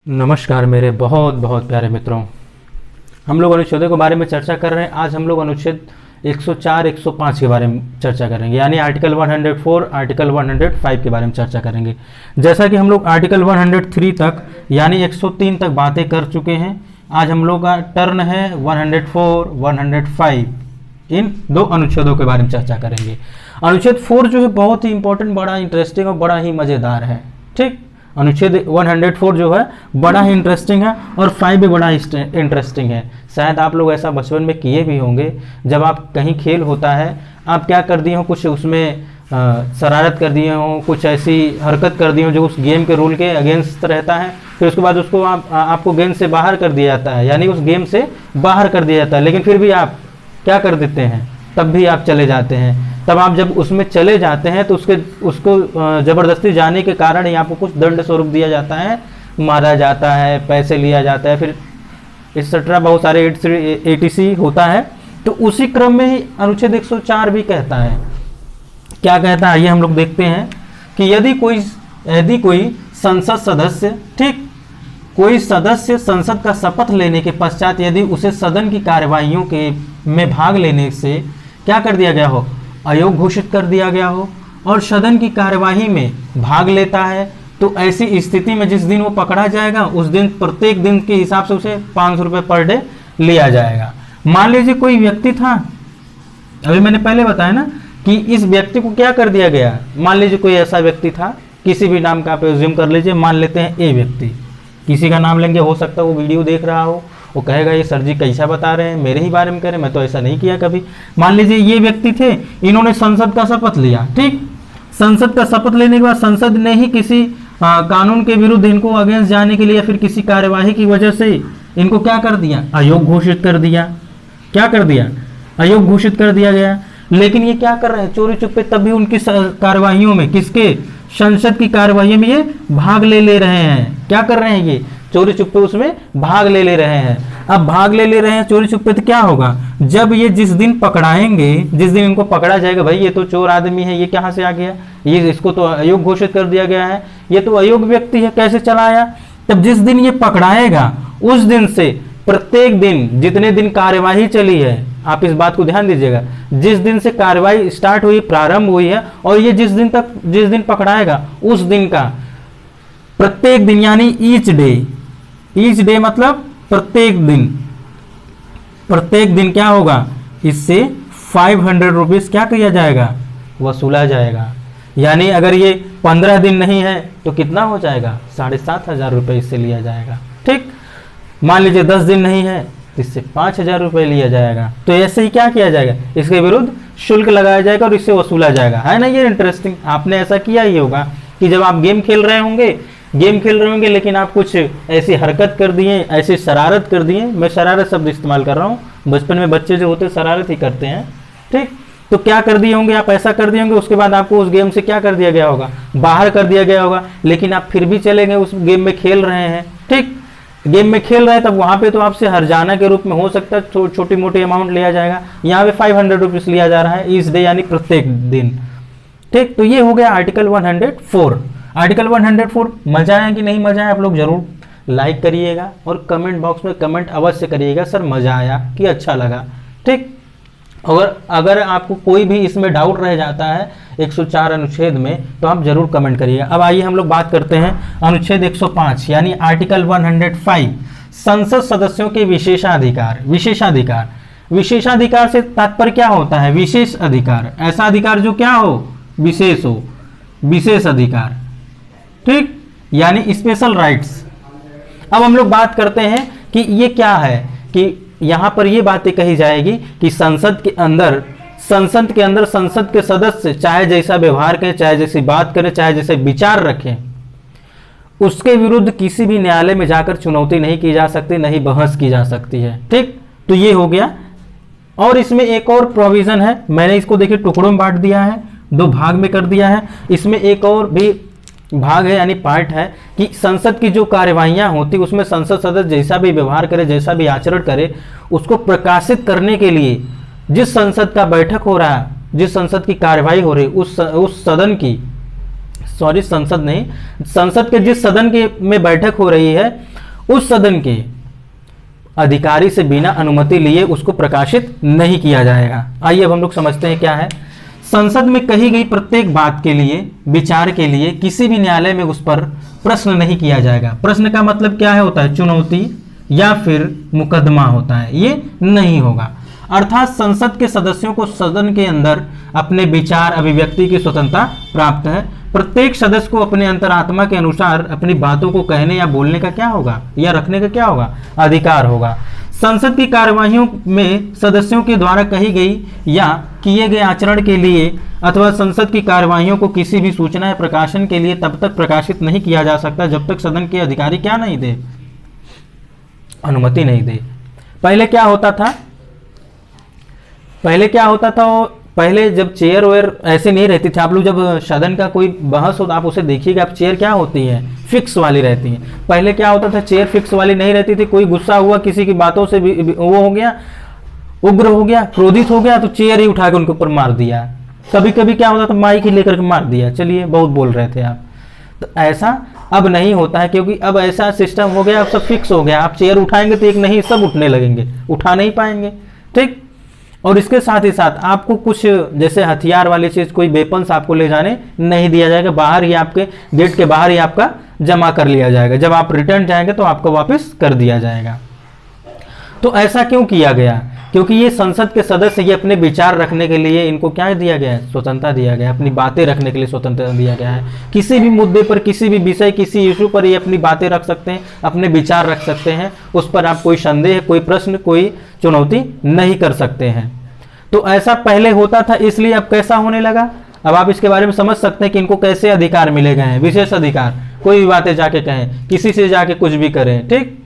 नमस्कार मेरे बहुत बहुत प्यारे मित्रों। हम लोग अनुच्छेदों के बारे में चर्चा कर रहे हैं। आज हम लोग अनुच्छेद 104, 105 के बारे में चर्चा करेंगे, यानी आर्टिकल 104, आर्टिकल 105 के बारे में चर्चा करेंगे। जैसा कि हम लोग आर्टिकल 103 तक यानी 103 तक बातें कर चुके हैं, आज हम लोग का टर्न है 104, 105। इन दो अनुच्छेदों के बारे में चर्चा करेंगे। अनुच्छेद 4 जो है बहुत ही इंपॉर्टेंट, बड़ा इंटरेस्टिंग और बड़ा ही मज़ेदार है। ठीक, अनुच्छेद 104 जो है बड़ा ही इंटरेस्टिंग है और 5 भी बड़ा इंटरेस्टिंग है। शायद आप लोग ऐसा बचपन में किए भी होंगे, जब आप कहीं खेल होता है, आप क्या कर दिए हो, कुछ उसमें शरारत कर दिए हो, कुछ ऐसी हरकत कर दी हो जो उस गेम के रूल के अगेंस्ट रहता है, फिर उसके बाद उसको आपको गेम से बाहर कर दिया जाता है, यानी उस गेम से बाहर कर दिया जाता है, लेकिन फिर भी आप क्या कर देते हैं, तब भी आप चले जाते हैं। तब आप जब उसमें चले जाते हैं तो उसको ज़बरदस्ती जाने के कारण ही आपको कुछ दंड स्वरूप दिया जाता है, मारा जाता है, पैसे लिया जाता है, फिर एक्सेट्रा बहुत सारे एटीसी होता है। तो उसी क्रम में ही अनुच्छेद 104 भी कहता है। क्या कहता है, ये हम लोग देखते हैं कि यदि कोई संसद सदस्य, ठीक, कोई सदस्य संसद का शपथ लेने के पश्चात यदि उसे सदन की कार्यवाहियों में भाग लेने से क्या कर दिया गया हो, अयोग्य घोषित कर दिया गया हो, और सदन की कार्यवाही में भाग लेता है, तो ऐसी स्थिति में जिस दिन वो पकड़ा जाएगा उस दिन प्रत्येक दिन के हिसाब से उसे 500 रुपये पर डे लिया जाएगा। मान लीजिए कोई व्यक्ति था, अभी मैंने पहले बताया ना कि इस व्यक्ति को क्या कर दिया गया। मान लीजिए कोई ऐसा व्यक्ति था, किसी भी नाम का आप एज्यूम कर लीजिए, मान लेते हैं ए व्यक्ति, किसी का नाम लेंगे, हो सकता है वो वीडियो देख रहा हो, वो कहेगा ये सर जी कैसा बता रहे हैं, मेरे ही बारे में कह रहे हैं, मैं तो ऐसा नहीं किया कभी। मान लीजिए ये व्यक्ति थे, इन्होंने संसद का शपथ लिया, ठीक, संसद का शपथ लेने के बाद संसद ने ही किसी कानून के विरुद्ध इनको अगेंस्ट जाने के लिए या फिर किसी कार्यवाही की वजह से इनको क्या कर दिया, अयोग्य घोषित कर दिया। क्या कर दिया, अयोग्य घोषित कर दिया गया। लेकिन ये क्या कर रहे हैं, चोरी चुप्पे तब भी उनकी कार्यवाहियों में, किसके, संसद की कार्यवाही में ये भाग ले रहे हैं। क्या कर रहे हैं, ये चोरी चुप्पे उसमें भाग ले रहे हैं। अब भाग ले रहे हैं चोरी चुप्पे, तो क्या होगा, जब ये जिस दिन पकड़ाएंगे, जिस दिन इनको पकड़ा जाएगा, भाई ये तो चोर आदमी है, ये कहाँ से आ गया, ये इसको तो अयोग्य घोषित कर दिया गया है, ये तो अयोग्य व्यक्ति है, कैसे चला आया। तब जिस दिन ये पकड़ाएगा उस दिन से प्रत्येक दिन, जितने दिन कार्यवाही चली है, आप इस बात को ध्यान दीजिएगा, जिस दिन से कार्यवाही स्टार्ट हुई, प्रारंभ हुई है, और ये जिस दिन पकड़ाएगा उस दिन का प्रत्येक दिन, यानी ईच डे मतलब प्रत्येक दिन क्या होगा, इससे 500 रुपीज क्या किया जाएगा, वसूला जाएगा। यानी अगर ये 15 दिन नहीं है तो कितना हो जाएगा, 7,500 रुपये इससे लिया जाएगा। ठीक, मान लीजिए 10 दिन नहीं है तो इससे 5,000 रुपये लिया जाएगा। तो ऐसे ही क्या किया जाएगा, इसके विरुद्ध शुल्क लगाया जाएगा और इससे वसूला जाएगा। है ना, ये इंटरेस्टिंग। आपने ऐसा किया ही होगा कि जब आप गेम खेल रहे होंगे लेकिन आप कुछ ऐसी हरकत कर दिए, ऐसी शरारत कर दिए, मैं शरारत शब्द इस्तेमाल कर रहा हूँ, बचपन में बच्चे जो होते हैं शरारत ही करते हैं। ठीक, तो क्या कर दिए होंगे आप, ऐसा कर दिए होंगे, उसके बाद आपको उस गेम से क्या कर दिया गया होगा, बाहर कर दिया गया होगा, लेकिन आप फिर भी चले गए, उस गेम में खेल रहे हैं। ठीक, गेम में खेल रहे हैं, तब वहाँ पे तो आपसे हर्जाना के रूप में हो सकता है छोटी मोटी अमाउंट लिया जाएगा, यहाँ पे 500 रुपीज़ लिया जा रहा है इस डे, यानी प्रत्येक दिन। ठीक, तो ये हो गया आर्टिकल 104। आर्टिकल 104 मजा आया कि नहीं मजा आया, आप लोग जरूर लाइक करिएगा और कमेंट बॉक्स में कमेंट अवश्य करिएगा, सर मजा आया कि अच्छा लगा। ठीक, और अगर आपको कोई भी इसमें डाउट रह जाता है 104 अनुच्छेद में, तो आप जरूर कमेंट करिएगा। अब आइए हम लोग बात करते हैं अनुच्छेद 105 यानी आर्टिकल 105, संसद सदस्यों के विशेषाधिकार। विशेषाधिकार से तात्पर्य क्या होता है, विशेष अधिकार, ऐसा अधिकार जो क्या हो, विशेष हो, विशेष अधिकार। ठीक, यानी स्पेशल राइट्स। अब हम लोग बात करते हैं कि ये क्या है, कि यहाँ पर ये बातें कही जाएगी कि संसद के अंदर संसद के सदस्य चाहे जैसा व्यवहार करें, चाहे जैसी बात करें, चाहे जैसे विचार रखें, उसके विरुद्ध किसी भी न्यायालय में जाकर चुनौती नहीं की जा सकती, नहीं बहस की जा सकती है। ठीक, तो ये हो गया। और इसमें एक और प्रोविजन है, मैंने इसको देखिए टुकड़ों में बांट दिया है, 2 भाग में कर दिया है। इसमें एक और भी भाग है, यानी पार्ट है, कि संसद की जो कार्यवाहियां होती उसमें संसद सदस्य जैसा भी व्यवहार करे, जैसा भी आचरण करे, उसको प्रकाशित करने के लिए जिस संसद का बैठक हो रहा है, जिस संसद की कार्यवाही हो रही, उस सदन की सॉरी संसद नहीं, संसद के जिस सदन के में बैठक हो रही है उस सदन के अधिकारी से बिना अनुमति लिए उसको प्रकाशित नहीं किया जाएगा। आइए अब हम लोग समझते हैं क्या है। संसद में कही गई प्रत्येक बात के लिए, विचार के लिए किसी भी न्यायालय में उस पर प्रश्न नहीं किया जाएगा। प्रश्न का मतलब क्या है होता है, चुनौती या फिर मुकदमा होता है, ये नहीं होगा। अर्थात संसद के सदस्यों को सदन के अंदर अपने विचार अभिव्यक्ति की स्वतंत्रता प्राप्त है। प्रत्येक सदस्य को अपने अंतरात्मा के अनुसार अपनी बातों को कहने या बोलने का क्या होगा, या रखने का क्या होगा, अधिकार होगा। संसद की कार्यवाहियों में सदस्यों के द्वारा कही गई या किए गए आचरण के लिए अथवा संसद की कार्यवाहियों को किसी भी सूचना या प्रकाशन के लिए तब तक प्रकाशित नहीं किया जा सकता जब तक सदन के अधिकारी क्या नहीं दे, अनुमति नहीं दे। पहले क्या होता था, पहले जब चेयर वेयर ऐसे नहीं रहती थी। आप लोग जब सदन का कोई बहस हो तो आप उसे देखिएगा, आप चेयर क्या होती है, फिक्स वाली रहती है। पहले क्या होता था, चेयर फिक्स वाली नहीं रहती थी। कोई गुस्सा हुआ, किसी की बातों से वो हो गया, उग्र हो गया, क्रोधित हो गया, तो चेयर ही उठा के उनके ऊपर मार दिया। कभी कभी क्या होता था, माइक ही लेकर के मार दिया, चलिए बहुत बोल रहे थे आप। तो ऐसा अब नहीं होता है, क्योंकि अब ऐसा सिस्टम हो गया, अब सब फिक्स हो गया। आप चेयर उठाएंगे तो एक नहीं, सब उठने लगेंगे, उठा नहीं पाएंगे, ठीक। और इसके साथ ही साथ आपको कुछ जैसे हथियार वाली चीज, कोई वेपन्स आपको ले जाने नहीं दिया जाएगा। बाहर ही, आपके गेट के बाहर ही आपका जमा कर लिया जाएगा। जब आप रिटर्न जाएंगे तो आपको वापस कर दिया जाएगा। तो ऐसा क्यों किया गया, क्योंकि ये संसद के सदस्य ये अपने विचार रखने के लिए इनको क्या दिया गया है, स्वतंत्रता दिया गया है। अपनी बातें रखने के लिए स्वतंत्रता दिया गया है। किसी भी मुद्दे पर, किसी भी विषय, किसी इशू पर ये अपनी बातें रख सकते हैं, अपने विचार रख सकते हैं। उस पर आप कोई संदेह, कोई प्रश्न, कोई चुनौती नहीं कर सकते हैं। तो ऐसा पहले होता था, इसलिए अब कैसा होने लगा। अब आप इसके बारे में समझ सकते हैं कि इनको कैसे अधिकार मिले गए हैं, विशेष अधिकार। कोई भी बातें जाके कहें, किसी से जाके कुछ भी करें, ठीक,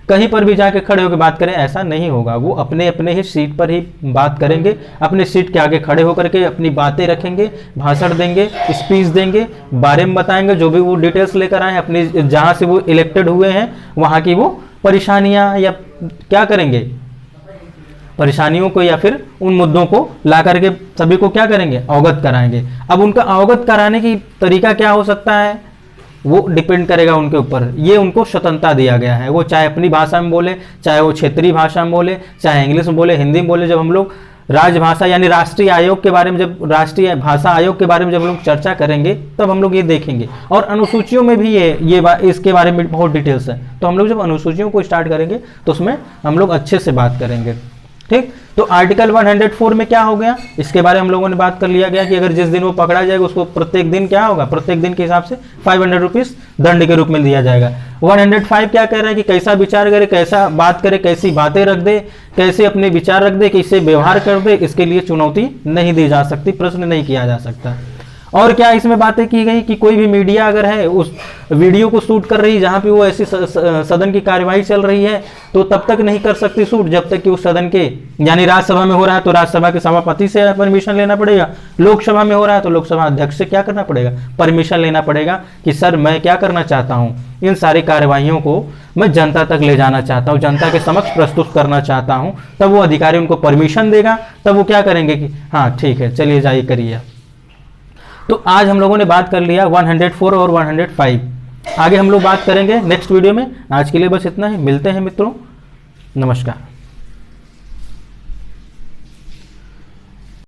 कहीं पर भी जाके खड़े होकर बात करें, ऐसा नहीं होगा। वो अपने अपने ही सीट पर ही बात करेंगे, अपने सीट के आगे खड़े होकर के अपनी बातें रखेंगे, भाषण देंगे, स्पीच देंगे, बारे में बताएंगे, जो भी वो डिटेल्स लेकर आए अपनी, जहां से वो इलेक्टेड हुए हैं वहां की वो परेशानियां या क्या करेंगे, परेशानियों को या फिर उन मुद्दों को ला करके सभी को क्या करेंगे, अवगत कराएंगे। अब उनका अवगत कराने की तरीका क्या हो सकता है, वो डिपेंड करेगा उनके ऊपर। ये उनको स्वतंत्रता दिया गया है, वो चाहे अपनी भाषा में बोले, चाहे वो क्षेत्रीय भाषा में बोले, चाहे इंग्लिश में बोले, हिंदी में बोले। जब हम लोग राजभाषा यानी राष्ट्रीय आयोग के बारे में, जब राष्ट्रीय भाषा आयोग के बारे में जब हम लोग चर्चा करेंगे तब हम लोग ये देखेंगे। और अनुसूचियों में भी इसके बारे में बहुत डिटेल्स है। तो हम लोग जब अनुसूचियों को स्टार्ट करेंगे तो उसमें हम लोग अच्छे से बात करेंगे, ठीक। तो आर्टिकल 104 में क्या हो गया, इसके बारे में हम लोगों ने बात कर लिया गया कि अगर जिस दिन वो पकड़ा जाएगा उसको प्रत्येक दिन क्या होगा, प्रत्येक दिन के हिसाब से 500 रुपीज दंड के रूप में दिया जाएगा। 105 क्या कह रहा है कि कैसा विचार करे, कैसा बात करे, कैसी बातें रख दे, कैसे अपने विचार रख दे, कैसे व्यवहार कर दे, इसके लिए चुनौती नहीं दी जा सकती, प्रश्न नहीं किया जा सकता। और क्या इसमें बातें की गई कि कोई भी मीडिया अगर है उस वीडियो को शूट कर रही है जहां पे वो ऐसी सदन की कार्यवाही चल रही है तो तब तक नहीं कर सकती शूट जब तक कि उस सदन के, यानी राज्यसभा में हो रहा है तो राज्यसभा के सभापति से परमिशन लेना पड़ेगा, लोकसभा में हो रहा है तो लोकसभा अध्यक्ष से क्या करना पड़ेगा, परमिशन लेना पड़ेगा कि सर मैं क्या करना चाहता हूँ, इन सारी कार्यवाहियों को मैं जनता तक ले जाना चाहता हूँ, जनता के समक्ष प्रस्तुत करना चाहता हूँ। तब वो अधिकारी उनको परमिशन देगा, तब वो क्या करेंगे कि हाँ ठीक है चलिए जाइए करिए। तो आज हम लोगों ने बात कर लिया 104 और 105। आगे हम लोग बात करेंगे नेक्स्ट वीडियो में। आज के लिए बस इतना ही, मिलते हैं मित्रों, नमस्कार।